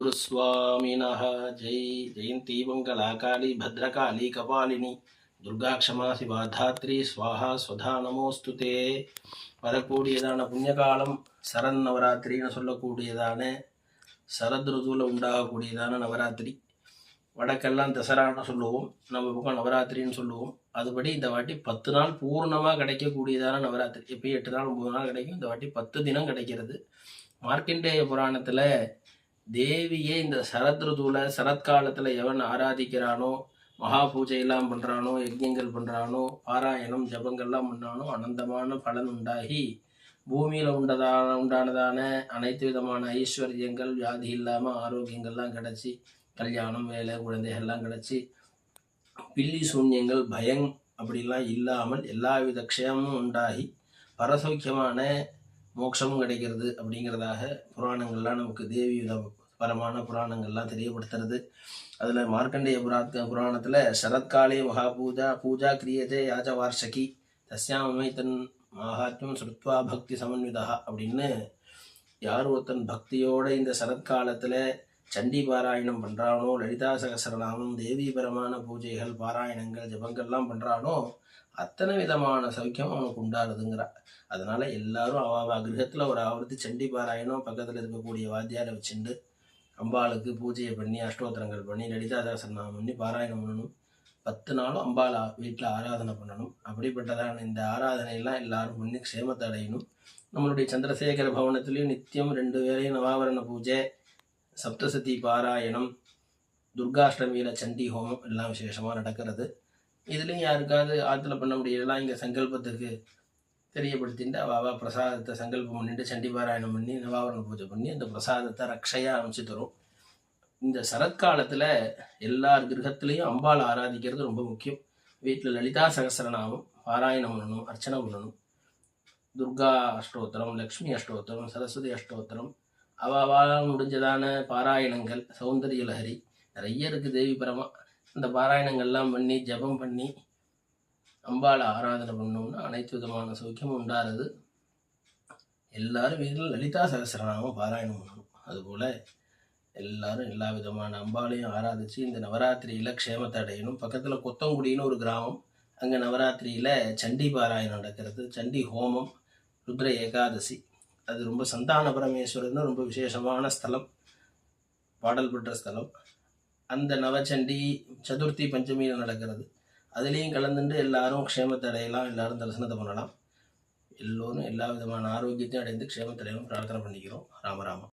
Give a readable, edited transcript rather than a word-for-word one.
गुरुस्वामिनः जय जयंती मंगला काली भद्रकाली कपालिनी दुर्गा क्षमा शिवा धात्री स्वाहा स्वधा நமோஸ்துதே. வரக்கூடியதான புண்ணியகாலம் சரண் நவராத்திரின்னு சொல்லக்கூடியதான சரத் ருதுவில் உண்டாகக்கூடியதான நவராத்திரி. வடக்கெல்லாம் தசரான்னு சொல்லுவோம், நம்ம பக்கம் நவராத்திரின்னு சொல்லுவோம். அதுபடி இந்த வாட்டி 10 நாள் பூர்ணமாக கிடைக்கக்கூடியதான நவராத்திரி. எப்பயும் 8 நாள் 9 நாள் கிடைக்கும், இந்த வாட்டி 10 தினம் கிடைக்கிறது. மார்க்கண்டேய புராணத்தில் தேவியே இந்த சரத் ருதுவில் சரத்காலத்தில் எவன் ஆராதிக்கிறானோ, மகா பூஜையெல்லாம் பண்ணுறானோ, யஜ்யங்கள் பண்ணுறானோ, பாராயணம் ஜபங்கள்லாம் பண்ணானோ அனந்தமான பலன் உண்டாகி பூமியில் உண்டானதான அனைத்து விதமான ஐஸ்வர்யங்கள், வியாதி இல்லாமல் ஆரோக்கியங்கள்லாம் கிடச்சி, கல்யாணம், வேலை, குழந்தைகள்லாம் கிடச்சி, பில்லி சூன்யங்கள், பயம் அப்படிலாம் இல்லாமல் எல்லா வித க்ஷேமமும் உண்டாகி பரசௌக்கியமான மோட்சமும் கிடைக்கிறது அப்படிங்கிறதாக புராணங்கள்லாம் நமக்கு தேவி பரமான புராணங்கள்லாம் தெரியப்படுத்துறது. அதில் மார்க்கண்டேய புராணத்தில் சரத்காலே பூஜா கிரியதே யாஜ வார்ஷகி தஸ்யாமை தன் மகாத்மியம் ஸ்ருத்வா பக்தி சமன்விதா அப்படின்னு, யார் ஒருத்தன் பக்தியோடு இந்த சரத்காலத்தில் சண்டி பாராயணம் பண்ணுறானோ, லலிதா சகசரநாமம், தேவிபரமான பூஜைகள், பாராயணங்கள், ஜபங்கள்லாம் பண்ணுறானோ அத்தனை விதமான சௌக்கியம் அவனுக்கு உண்டாடுதுங்கிறா. அதனால் எல்லாரும் அவ கிரகத்தில் ஒரு ஆவர்த்தி சண்டி பாராயணம் பக்கத்தில் இருக்கக்கூடிய வாத்தியாரை வச்சுண்டு அம்பாளுக்கு பூஜையை பண்ணி, அஷ்டோத்திரங்கள் பண்ணி, லலிதா சகசரநாமம் பண்ணி பாராயணம் பண்ணணும். 10 நாளும் அம்பாளை வீட்டில் ஆராதனை பண்ணணும். அப்படிப்பட்டதான இந்த ஆராதனையெல்லாம் எல்லாரும் பண்ணி க்ஷேமத்தை அடையணும். நம்மளுடைய சந்திரசேகர பவனத்துலேயும் நித்தியம் 2 வேளையும் நவாவரண பூஜை, சப்தசதி பாராயணம், துர்காஷ்டமியில் சண்டி ஹோமம் எல்லாம் விசேஷமாக நடக்கிறது. இதுலேயும் யாருக்காவது ஆற்றுல பண்ண முடியலாம், இங்கே சங்கல்பத்துக்கு தெரியப்படுத்திட்டு அவா பிரசாதத்தை சங்கல்பம் பண்ணிட்டு சண்டி பாராயணம் பண்ணி நவாவரண பூஜை பண்ணி அந்த பிரசாதத்தை ரக்ஷையாக அமைச்சு தரும். இந்த சரத்காலத்தில் எல்லார் கிரகத்துலேயும் அம்பாள் ஆராதிக்கிறது ரொம்ப முக்கியம். வீட்டில் லலிதா சகசரநாமம் பாராயணம் பண்ணணும், அர்ச்சனை பண்ணணும். துர்கா அஷ்டோத்திரம், லக்ஷ்மி அஷ்டோத்திரம், சரஸ்வதி அஷ்டோத்திரம், அவாவால் முடிஞ்சதான பாராயணங்கள், சௌந்தரிய லஹரி நிறைய இருக்குது தேவி பரமாக. அந்த பாராயணங்கள்லாம் பண்ணி ஜபம் பண்ணி அம்பாளை ஆராதனை பண்ணோம்னா அனைத்து விதமான சௌக்கியமும் உண்டாகிறது. எல்லாரும் வீட்டில் லலிதா சகசரநாமம் பாராயணம் பண்ணணும். அதுபோல் எல்லாரும் எல்லா விதமான அம்பாளையும் ஆராதித்து இந்த நவராத்திரியில் க்ஷேமத்தை அடையணும். பக்கத்தில் கொத்தங்குடின்னு ஒரு கிராமம், அங்கே நவராத்திரியில் சண்டி பாராயணம் நடக்கிறது. சண்டி ஹோமம், ருத்ர ஏகாதசி, அது ரொம்ப சந்தான பரமேஸ்வரர்னு ரொம்ப விசேஷமான ஸ்தலம், பாடல் பெற்ற ஸ்தலம். அந்த நவச்சண்டி சதுர்த்தி பஞ்சமியில் நடக்கிறது. அதுலேயும் கலந்துட்டு எல்லாரும் க்ஷேமத்தை அடையலாம், எல்லாரும் தரிசனத்தை பண்ணலாம். எல்லோரும் எல்லா விதமான ஆரோக்கியத்தையும் அடைந்து க்ஷேமத்தை அடையணும் பிரார்த்தனை பண்ணிக்கிறோம். ராமராம.